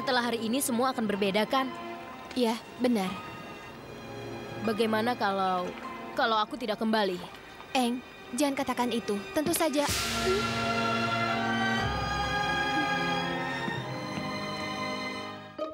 Setelah hari ini semua akan berbeda kan? Ya, benar. Bagaimana kalau aku tidak kembali? Eng, jangan katakan itu. Tentu saja.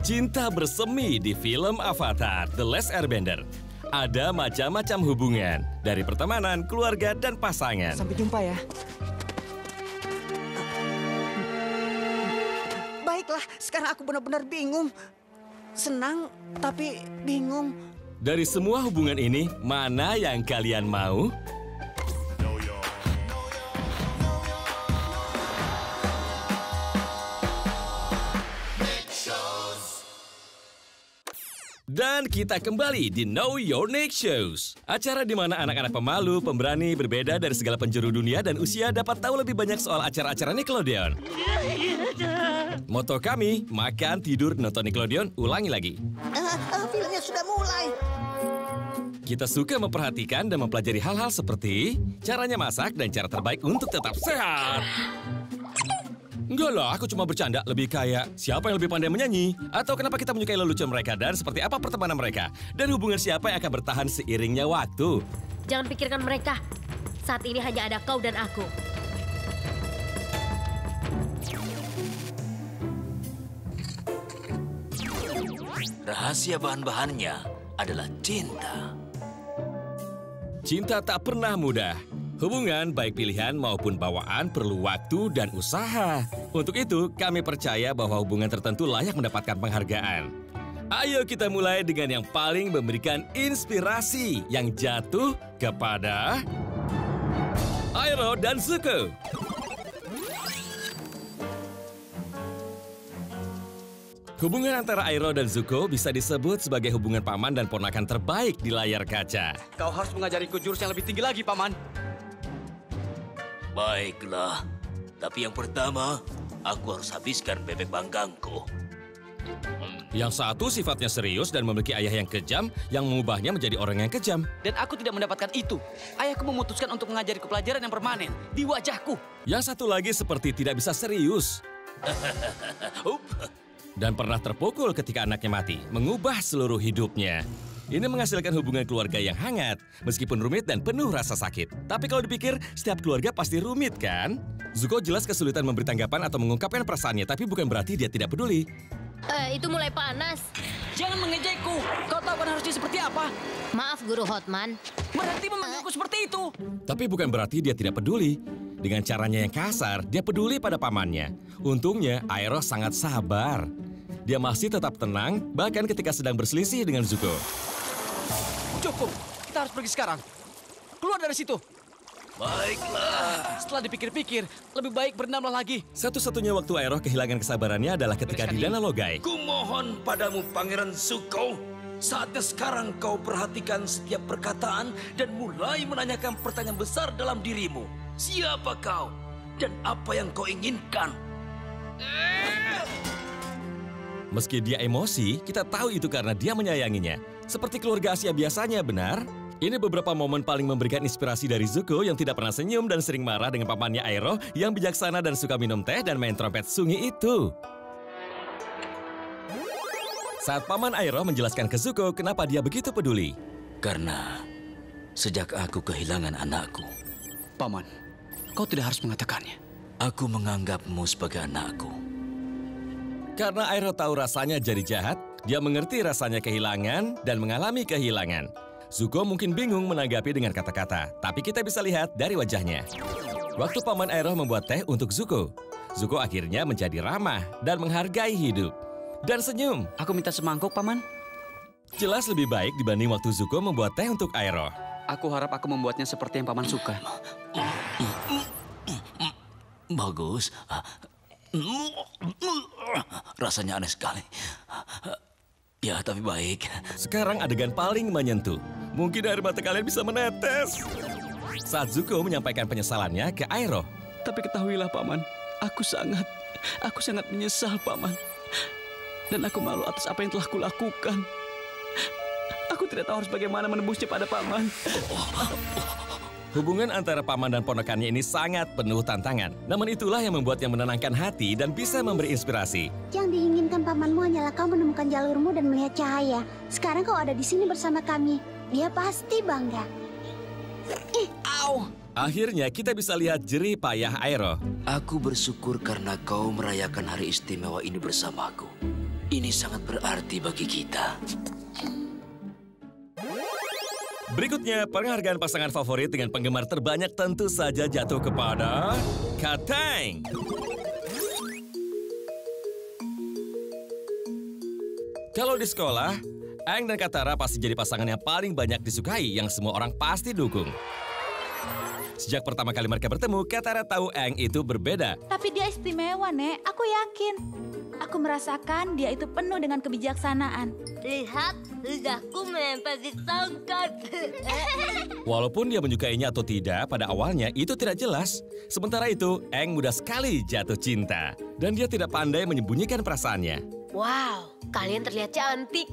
Cinta bersemi di film Avatar The Last Airbender. Ada macam-macam hubungan, dari pertemanan, keluarga, dan pasangan. Sampai jumpa ya. Baiklah, sekarang aku benar-benar bingung. Senang, tapi bingung. Dari semua hubungan ini, mana yang kalian mau? Dan kita kembali di Know Your Next Shows. Acara di mana anak-anak pemalu, pemberani, berbeda dari segala penjuru dunia dan usia dapat tahu lebih banyak soal acara-acara Nickelodeon. Moto kami, makan, tidur, nonton Nickelodeon, ulangi lagi. Filmnya sudah mulai. Kita suka memperhatikan dan mempelajari hal-hal seperti caranya masak dan cara terbaik untuk tetap sehat. Enggak lah, aku cuma bercanda. Lebih kayak siapa yang lebih pandai menyanyi, atau kenapa kita menyukai lelucon mereka, dan seperti apa pertemanan mereka, dan hubungan siapa yang akan bertahan seiringnya waktu. Jangan pikirkan mereka. Saat ini hanya ada kau dan aku. Rahasia bahan-bahannya adalah cinta. Cinta tak pernah mudah. Hubungan baik pilihan maupun bawaan perlu waktu dan usaha. Untuk itu, kami percaya bahwa hubungan tertentu layak mendapatkan penghargaan. Ayo kita mulai dengan yang paling memberikan inspirasi yang jatuh kepada Airo dan Zuko. Hubungan antara Airo dan Zuko bisa disebut sebagai hubungan paman dan ponakan terbaik di layar kaca. Kau harus mengajariku jurus yang lebih tinggi lagi, Paman. Baiklah, tapi yang pertama, aku harus habiskan bebek panggangku. Yang satu sifatnya serius dan memiliki ayah yang kejam, yang mengubahnya menjadi orang yang kejam. Dan aku tidak mendapatkan itu. Ayahku memutuskan untuk mengajariku pelajaran yang permanen di wajahku. Yang satu lagi seperti tidak bisa serius. Dan pernah terpukul ketika anaknya mati, mengubah seluruh hidupnya. Ini menghasilkan hubungan keluarga yang hangat, meskipun rumit dan penuh rasa sakit. Tapi kalau dipikir, setiap keluarga pasti rumit, kan? Zuko jelas kesulitan memberi tanggapan atau mengungkapkan perasaannya, tapi bukan berarti dia tidak peduli. Itu mulai panas. Jangan mengejekku. Kau tahu kan harusnya seperti apa? Maaf, Guru Hotman. Berhenti memanggilku seperti itu. Tapi bukan berarti dia tidak peduli. Dengan caranya yang kasar, dia peduli pada pamannya. Untungnya, Airo sangat sabar. Dia masih tetap tenang, bahkan ketika sedang berselisih dengan Zuko. Cukup, kita harus pergi sekarang. Keluar dari situ. Baiklah. Setelah dipikir-pikir, lebih baik berendamlah lagi. Satu-satunya waktu Airo kehilangan kesabarannya adalah ketika di Danau Logai. Kumohon padamu, Pangeran Zuko. Saatnya sekarang kau perhatikan setiap perkataan dan mulai menanyakan pertanyaan besar dalam dirimu. Siapa kau? Dan apa yang kau inginkan? Meski dia emosi, kita tahu itu karena dia menyayanginya. Seperti keluarga Asia biasanya, benar? Ini beberapa momen paling memberikan inspirasi dari Zuko yang tidak pernah senyum dan sering marah dengan pamannya Airo yang bijaksana dan suka minum teh dan main trompet sunyi itu. Saat paman Airo menjelaskan ke Zuko kenapa dia begitu peduli. Karena sejak aku kehilangan anakku, Paman, kau tidak harus mengatakannya. aku menganggapmu sebagai anakku. Karena Airo tahu rasanya jadi jahat, dia mengerti rasanya kehilangan dan mengalami kehilangan. Zuko mungkin bingung menanggapi dengan kata-kata, tapi kita bisa lihat dari wajahnya. Waktu paman Airo membuat teh untuk Zuko, Zuko akhirnya menjadi ramah dan menghargai hidup. Dan senyum. Aku minta semangkuk, Paman. Jelas lebih baik dibanding waktu Zuko membuat teh untuk Airo. Aku harap aku membuatnya seperti yang Paman suka. Bagus. Rasanya aneh sekali. Ya, tapi baik. Sekarang adegan paling menyentuh. Mungkin air mata kalian bisa menetes. Saat Zuko menyampaikan penyesalannya ke Airo. Tapi ketahuilah, Paman, aku sangat menyesal, Paman. Dan aku malu atas apa yang telah kulakukan. Aku tidak tahu harus bagaimana menembusnya pada Paman. Hubungan antara paman dan ponakannya ini sangat penuh tantangan. Namun itulah yang membuatnya menenangkan hati dan bisa memberi inspirasi. Yang diinginkan pamanmu hanyalah kau menemukan jalurmu dan melihat cahaya. Sekarang kau ada di sini bersama kami. Dia pasti bangga. Au! Akhirnya kita bisa lihat jerih payah Aero. Aku bersyukur karena kau merayakan hari istimewa ini bersamaku. Ini sangat berarti bagi kita. Berikutnya, penghargaan pasangan favorit dengan penggemar terbanyak tentu saja jatuh kepada Kateng. Kalau di sekolah, Aang dan Katara pasti jadi pasangan yang paling banyak disukai yang semua orang pasti dukung. Sejak pertama kali mereka bertemu, Katara tahu Aang itu berbeda. Tapi dia istimewa, Nek. Aku yakin. Aku merasakan dia itu penuh dengan kebijaksanaan. Lihat, lidahku menempel di tongkat. Walaupun dia menyukainya atau tidak, pada awalnya itu tidak jelas. Sementara itu, Aang mudah sekali jatuh cinta. Dan dia tidak pandai menyembunyikan perasaannya. Wow, kalian terlihat cantik.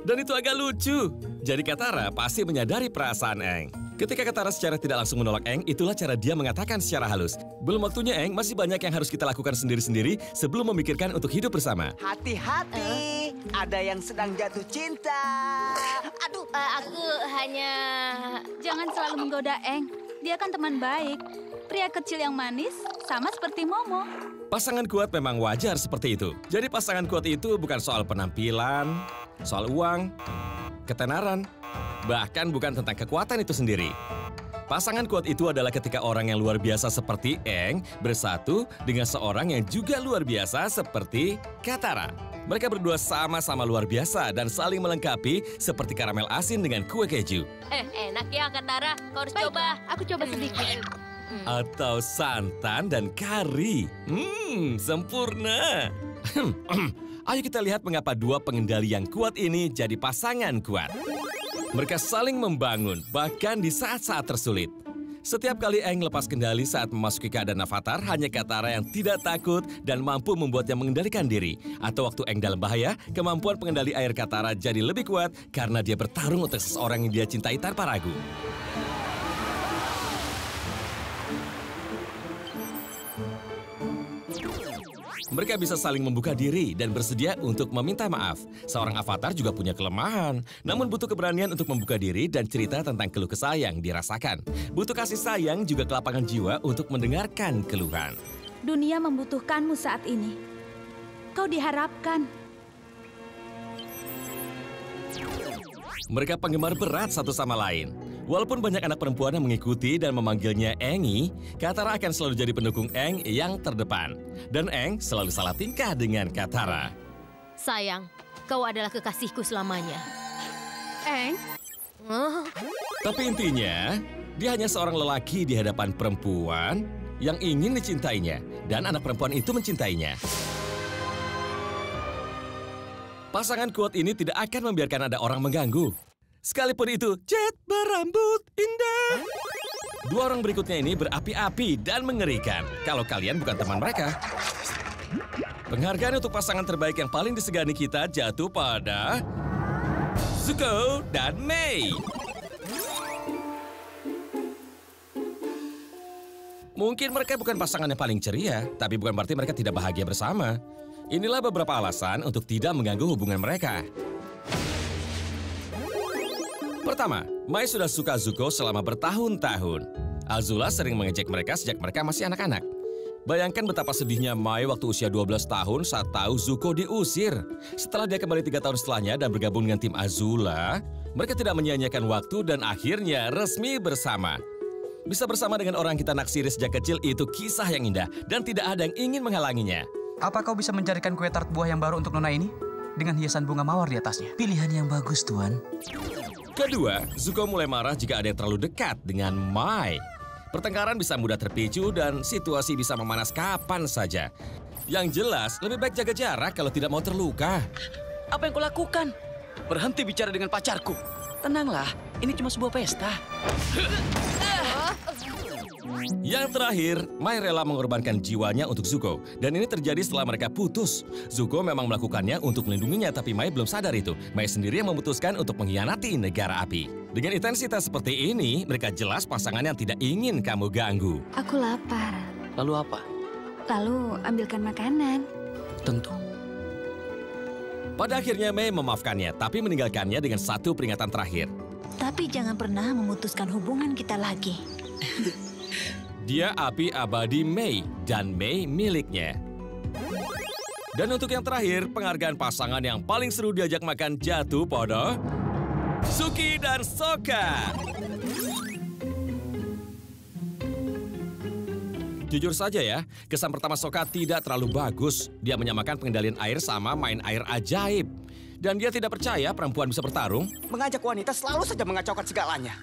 Dan itu agak lucu. Jadi Katara pasti menyadari perasaan Aang. Ketika Katara secara tidak langsung menolak Aang, itulah cara dia mengatakan secara halus. Belum waktunya Aang, masih banyak yang harus kita lakukan sendiri-sendiri sebelum memikirkan untuk hidup bersama. Hati-hati, ada yang sedang jatuh cinta. Aduh, Aku hanya... Jangan selalu menggoda Eng. Dia kan teman baik. Pria kecil yang manis, sama seperti Momo. Pasangan kuat memang wajar seperti itu. Jadi pasangan kuat itu bukan soal penampilan, soal uang, ketenaran, bahkan bukan tentang kekuatan itu sendiri. Pasangan kuat itu adalah ketika orang yang luar biasa seperti Aang bersatu dengan seorang yang juga luar biasa seperti Katara. Mereka berdua sama-sama luar biasa dan saling melengkapi seperti karamel asin dengan kue keju. Enak ya, Katara. Kau harus coba. Aku coba sedikit. Atau santan dan kari. Sempurna. Ayo kita lihat mengapa dua pengendali yang kuat ini jadi pasangan kuat. Mereka saling membangun, bahkan di saat-saat tersulit. Setiap kali Aang lepas kendali saat memasuki keadaan avatar, hanya Katara yang tidak takut dan mampu membuatnya mengendalikan diri. Atau waktu Aang dalam bahaya, kemampuan pengendali air Katara jadi lebih kuat karena dia bertarung untuk seseorang yang dia cintai tanpa ragu. Mereka bisa saling membuka diri dan bersedia untuk meminta maaf. Seorang avatar juga punya kelemahan, namun butuh keberanian untuk membuka diri dan cerita tentang keluh kesah yang dirasakan. Butuh kasih sayang juga kelapangan jiwa untuk mendengarkan keluhan. Dunia membutuhkanmu saat ini. Kau diharapkan. Mereka penggemar berat satu sama lain. Walaupun banyak anak perempuan yang mengikuti dan memanggilnya Engi, Katara akan selalu jadi pendukung Aang yang terdepan. Dan Aang selalu salah tingkah dengan Katara. Sayang, kau adalah kekasihku selamanya. Aang? Tapi intinya, dia hanya seorang lelaki di hadapan perempuan yang ingin dicintainya. Dan anak perempuan itu mencintainya. Pasangan kuat ini tidak akan membiarkan ada orang mengganggu. Sekalipun itu jet berambut indah. Dua orang berikutnya ini berapi-api dan mengerikan. Kalau kalian bukan teman mereka. Penghargaan untuk pasangan terbaik yang paling disegani kita jatuh pada Zuko dan Mei. Mungkin mereka bukan pasangan yang paling ceria, tapi bukan berarti mereka tidak bahagia bersama. Inilah beberapa alasan untuk tidak mengganggu hubungan mereka. Pertama, Mai sudah suka Zuko selama bertahun-tahun. Azula sering mengejek mereka sejak mereka masih anak-anak. Bayangkan betapa sedihnya Mai waktu usia 12 tahun saat tahu Zuko diusir. Setelah dia kembali 3 tahun setelahnya dan bergabung dengan tim Azula, mereka tidak menyia-nyiakan waktu dan akhirnya resmi bersama. Bisa bersama dengan orang kita naksiri sejak kecil itu kisah yang indah dan tidak ada yang ingin menghalanginya. Apa kau bisa mencarikan kue tart buah yang baru untuk Nona ini? Dengan hiasan bunga mawar di atasnya. Pilihan yang bagus, Tuan. Kedua, Zuko mulai marah jika ada yang terlalu dekat dengan Mai. Pertengkaran bisa mudah terpicu dan situasi bisa memanas kapan saja. Yang jelas, lebih baik jaga jarak kalau tidak mau terluka. Apa yang kulakukan? Berhenti bicara dengan pacarku. Tenanglah, ini cuma sebuah pesta. Yang terakhir, Mai rela mengorbankan jiwanya untuk Zuko. Dan ini terjadi setelah mereka putus. Zuko memang melakukannya untuk melindunginya, tapi Mai belum sadar itu. Mai sendiri yang memutuskan untuk mengkhianati negara api. Dengan intensitas seperti ini, mereka jelas pasangan yang tidak ingin kamu ganggu. Aku lapar. Lalu apa? Lalu ambilkan makanan. Tentu. Pada akhirnya Mei memaafkannya, tapi meninggalkannya dengan satu peringatan terakhir. Tapi jangan pernah memutuskan hubungan kita lagi. Dia api abadi Mei, dan Mei miliknya. Dan untuk yang terakhir, penghargaan pasangan yang paling seru diajak makan jatuh pada Suki dan Sokka. Jujur saja ya, kesan pertama Sokka tidak terlalu bagus. Dia menyamakan pengendalian air sama main air ajaib. Dan dia tidak percaya perempuan bisa bertarung. Mengajak wanita selalu saja mengacaukan segalanya.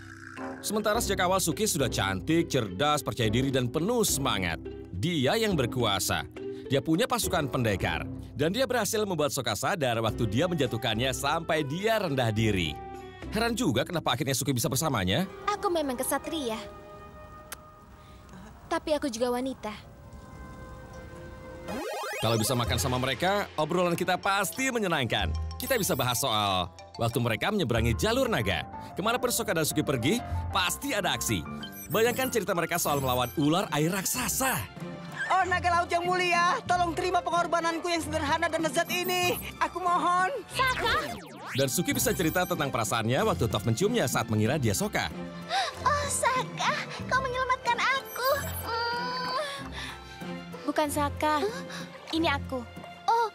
Sementara sejak awal Suki sudah cantik, cerdas, percaya diri, dan penuh semangat. Dia yang berkuasa. Dia punya pasukan pendekar. Dan dia berhasil membuat Sokka sadar waktu dia menjatuhkannya sampai dia rendah diri. Heran juga kenapa akhirnya Suki bisa bersamanya. Aku memang kesatria. Tapi aku juga wanita. Kalau bisa makan sama mereka, obrolan kita pasti menyenangkan. Kita bisa bahas soal waktu mereka menyeberangi jalur naga. Kemanapun Sokka dan Suki pergi, pasti ada aksi. Bayangkan cerita mereka soal melawan ular air raksasa. Oh, naga laut yang mulia, tolong terima pengorbananku yang sederhana dan lezat ini. Aku mohon. Sokka! Dan Suki bisa cerita tentang perasaannya waktu Toph menciumnya saat mengira dia Sokka. Oh, Sokka, kau menyelamatkan aku. Bukan Sokka. Ini aku. Oh,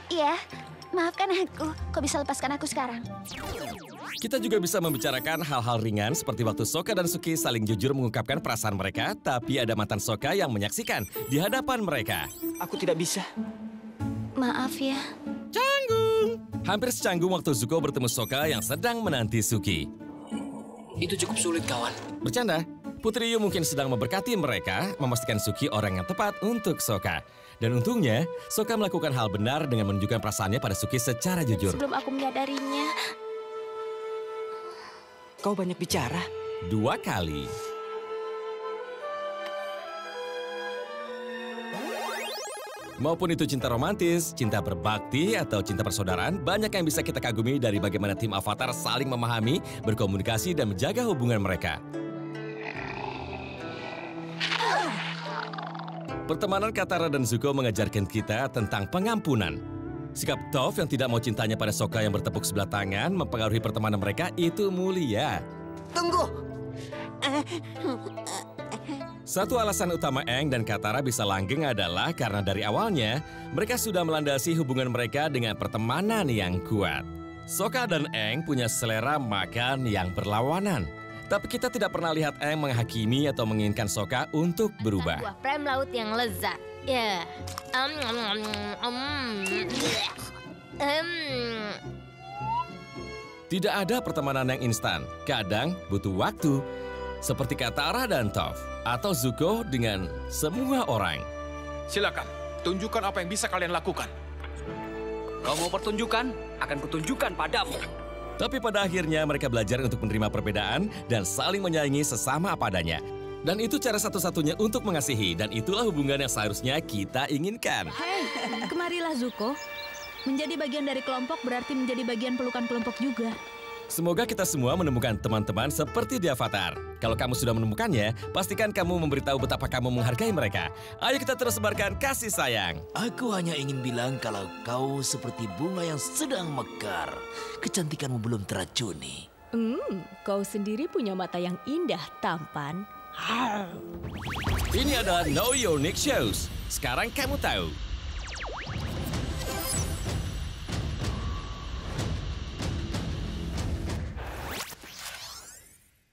iya. Maafkan aku. Kau bisa lepaskan aku sekarang. Kita juga bisa membicarakan hal-hal ringan seperti waktu Sokka dan Suki saling jujur mengungkapkan perasaan mereka, tapi ada mantan Sokka yang menyaksikan di hadapan mereka. Aku tidak bisa. Maaf ya. Canggung! Hampir secanggung waktu Zuko bertemu Sokka yang sedang menanti Suki. Itu cukup sulit, kawan. Bercanda, Putri Yu mungkin sedang memberkati mereka, memastikan Suki orang yang tepat untuk Sokka. Dan untungnya, Sokka melakukan hal benar dengan menunjukkan perasaannya pada Suki secara jujur. Sebelum aku menyadarinya. Kau banyak bicara. 2 kali. Maupun itu cinta romantis, cinta berbakti, atau cinta persaudaraan, banyak yang bisa kita kagumi dari bagaimana tim Avatar saling memahami, berkomunikasi, dan menjaga hubungan mereka. Pertemanan Katara dan Zuko mengajarkan kita tentang pengampunan. Sikap Toph yang tidak mau cintanya pada Sokka yang bertepuk sebelah tangan mempengaruhi pertemanan mereka itu mulia. Tunggu. Satu alasan utama Aang dan Katara bisa langgeng adalah karena dari awalnya mereka sudah melandasi hubungan mereka dengan pertemanan yang kuat. Sokka dan Aang punya selera makan yang berlawanan. Tapi kita tidak pernah lihat Aang menghakimi atau menginginkan Sokka untuk berubah. Buah prem laut yang lezat. Ya. Tidak ada pertemanan yang instan. Kadang butuh waktu. Seperti Katara dan Toph. Atau Zuko dengan semua orang. Silakan, tunjukkan apa yang bisa kalian lakukan. Kau mau pertunjukan? Akan kutunjukkan padamu. Tapi pada akhirnya mereka belajar untuk menerima perbedaan dan saling menyayangi sesama apa adanya. Dan itu cara satu-satunya untuk mengasihi. Dan itulah hubungan yang seharusnya kita inginkan. Hei, kemarilah Zuko. Menjadi bagian dari kelompok berarti menjadi bagian pelukan kelompok juga. Semoga kita semua menemukan teman-teman seperti di Avatar. Kalau kamu sudah menemukannya, pastikan kamu memberitahu betapa kamu menghargai mereka. Ayo kita terus sebarkan kasih sayang. Aku hanya ingin bilang kalau kau seperti bunga yang sedang mekar. Kecantikanmu belum teracuni. Kau sendiri punya mata yang indah, tampan. Ini adalah Know Your Niche Shows. Sekarang kamu tahu.